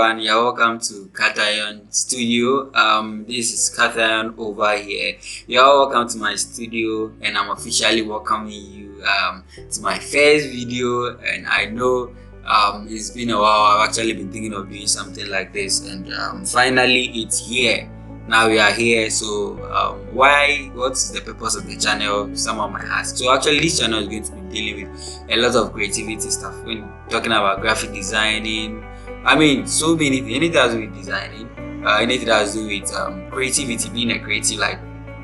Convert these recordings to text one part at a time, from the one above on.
everyone, you're welcome to Katayon Studio. This is Katayon over here. You're welcome to my studio, and I'm officially welcoming you to my first video. And I know it's been a while. I've actually been thinking of doing something like this, and finally it's here. Now we are here. So what's the purpose of the channel? Someone might ask. So actually this channel is going to be dealing with a lot of creativity stuff. When talking about graphic designing, I mean so many things. Anything that has to do with designing, anything that has to do with creativity, being a creative, like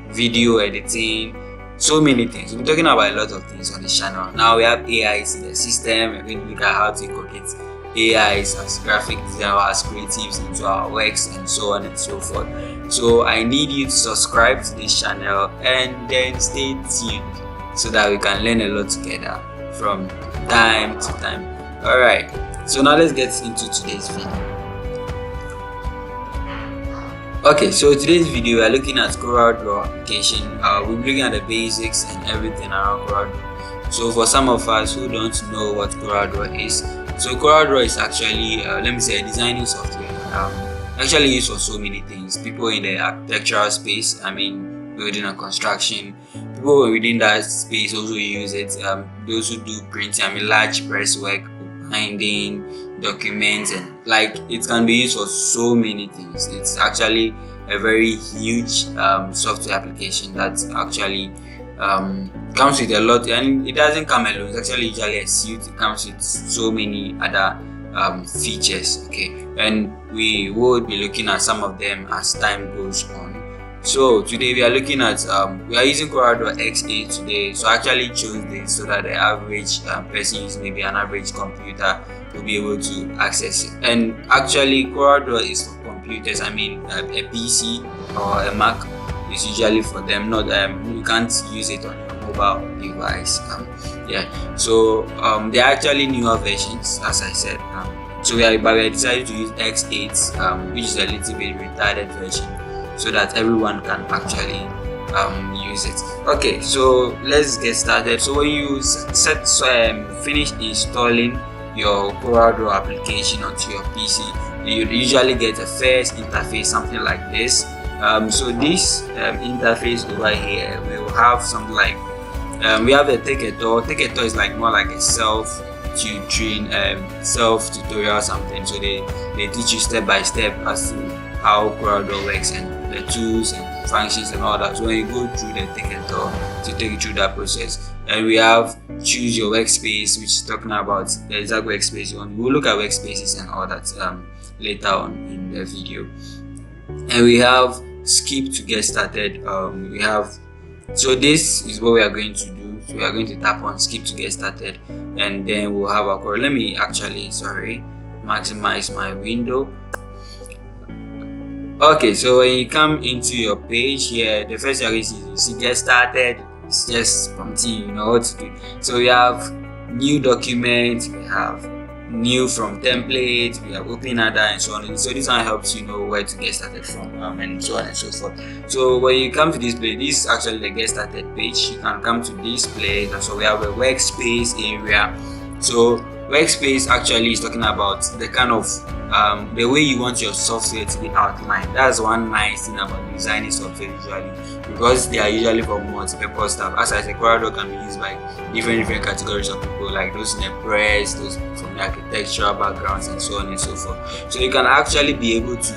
video editing, so many things. We're talking about a lot of things on this channel. Now we have AIs in the system. We're going to look at how to incorporate AIs as graphic designers, as creatives into our works, and so on and so forth. So I need you to subscribe to this channel and then stay tuned so that we can learn a lot together from time to time. Alright, so now let's get into today's video. Okay, so today's video we are looking at CorelDraw application. We'll be looking at the basics and everything around CorelDraw. So for some of us who don't know what CorelDraw is, so CorelDraw is actually let me say a designing software. Actually used for so many things. People in the architectural space, I mean building and construction, people within that space also use it. Those who do printing, I mean large press work, binding, documents, and like it can be used for so many things. It's actually a very huge software application that actually comes with a lot, and it doesn't come alone. It's actually usually a suite. It comes with so many other features. Okay, and we will be looking at some of them as time goes on. So today we are looking at we are using CorelDraw X8 today. So I actually chose this so that the average person using maybe an average computer will be able to access it. And actually CorelDraw is for computers. I mean a PC or a Mac is usually for them. Not you can't use it on your mobile device. So there are actually newer versions, as I said. So we decided to use X8, which is a little bit retarded version, so that everyone can actually use it. Okay, so let's get started. So when you finish installing your CorelDraw application onto your PC, you usually get a first interface, something like this. So this interface over here, we will have something like we have a Teketor. Teketor is like more like a self-tutorial something. So they teach you step by step as to how CorelDraw works and the tools and functions and all that. So when you go through the Teketor to take you through that process, and we have choose your workspace, which is talking about the exact workspace you want. We'll look at workspaces and all that later on in the video. And we have skip to get started. So this is what we are going to do. So we are going to tap on skip to get started, and then we'll have our Corel. Let me actually maximize my window. Okay, so when you come into your page here, the first thing you see get started. It's just prompting you know what to do. So we have new document, we have new from template, we have open other, and so on. So this one helps you know where to get started from, and so on and so forth. So when you come to this place, this is actually the get started page. You can come to this place, and so we have a workspace area. So workspace actually is talking about the kind of the way you want your software to be outlined. That's one nice thing about designing software usually, because they are usually for multi-purpose stuff. As I said, CorelDraw can be used by different categories of people, like those in the press, those from the architectural backgrounds, and so on and so forth. So you can actually be able to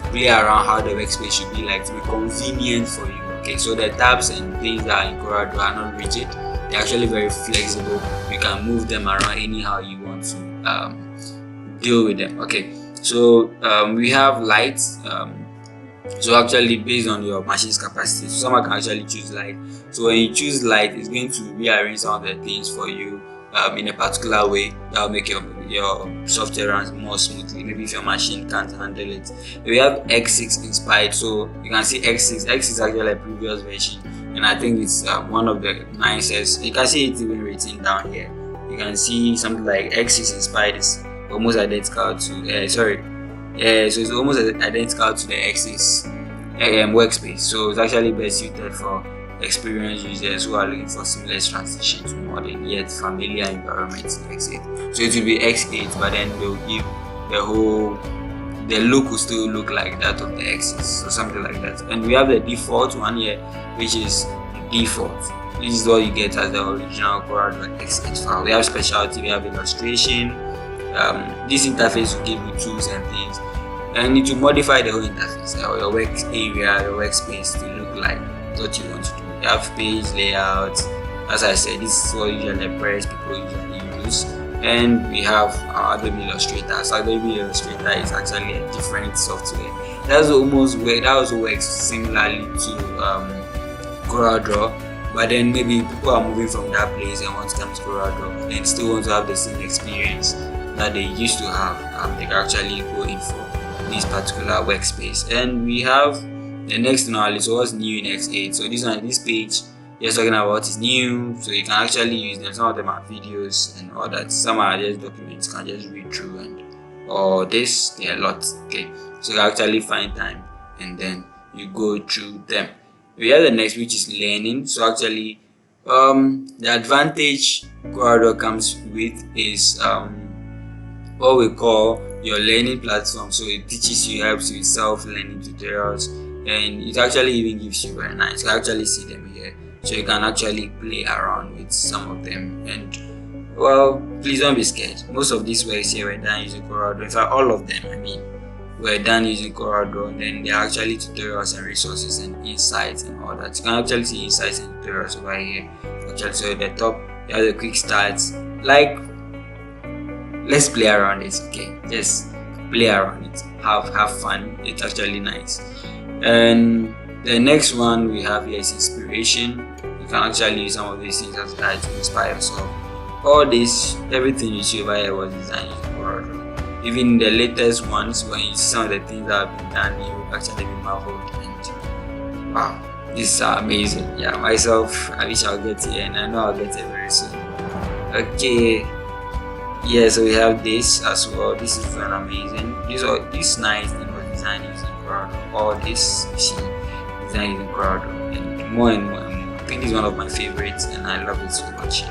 play around how the workspace should be like to be convenient for you. Okay, so the tabs and things that are in CorelDraw are not rigid. They're actually very flexible. You can move them around anyhow you want to deal with them. Okay, so we have lights. So actually based on your machine's capacity, so someone can actually choose light. So when you choose light, it's going to rearrange some of the things for you in a particular way that will make your software run more smoothly. Maybe if your machine can't handle it. We have X6 inspired, so you can see X6 is actually a previous version, and I think it's one of the nicest. You can see it even written down here. You can see something like X6 inspired is almost identical to so it's almost identical to the X6 workspace. So it's actually best suited for experienced users who are looking for seamless transition to modern yet familiar environments in X8. So it will be X8, but then they'll give the look will still look like that of the X's or something like that. And we have the default one here, which is the default. This is what you get as the original CorelDraw file. We have specialty, we have illustration. This interface will give you tools and things, and it will modify the whole interface or your work area, your workspace to look like what you want to do. You have page layout. As I said, this is what usually press people usually use. And we have Adobe Illustrator. So Adobe Illustrator is actually a different software. That also works similarly to CorelDraw, but then maybe people are moving from that place and want to come to CorelDraw and still want to have the same experience that they used to have. They can actually go in for this particular workspace. And we have the next on our list, what's new in X8. So this page just talking about what is new, so you can actually use them. Some of them are videos and all that. Some are just documents you can just read through, and or this, there are lots. Okay, so you actually find time and then you go through them. We have the next, which is learning. So actually the advantage CorelDraw comes with is what we call your learning platform. So it teaches you, helps you with self-learning tutorials, and it actually even gives you very nice. You actually see them here, so you can actually play around with some of them. And well, please don't be scared. Most of these works here were done using CorelDraw. In fact, all of them, were done using CorelDraw. And then there are actually tutorials and resources and insights and all that. You can actually see insights and tutorials over here. Actually, so at the top, you have the quick starts. Like, let's play around it. Okay, just play around it. Have fun. It's actually nice. And the next one we have here is inspiration. You can actually use some of these things as guide to inspire yourself. All this, everything you see over here was designed using CorelDraw. Even the latest ones, when you see some of the things that have been done, you will actually be marveled. And wow, these are amazing. Yeah, myself, I wish I'll get here, and I know I'll get it very soon. Okay, yeah, so we have this as well. This is very amazing. This nice thing was designed using CorelDraw. All this you see designed using CorelDraw, and more and more. I think it's one of my favorites, and I love it so much.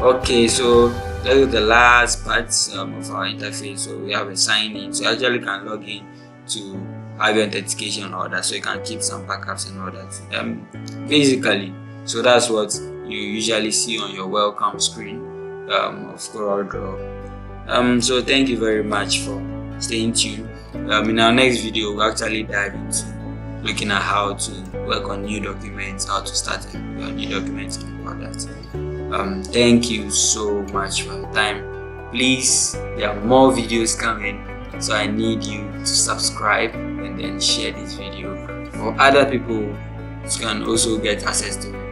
Okay, so that's the last part of our interface. So we have a sign in, so you actually can log in to have your authentication and all that, so you can keep some backups and all that. Basically, so that's what you usually see on your welcome screen of CorelDraw. So thank you very much for staying tuned. In our next video, we'll actually dive into looking at how to work on new documents, how to start your new documents and all that. Thank you so much for your time. Please, there are more videos coming, so I need you to subscribe and then share this video for other people who can also get access to it.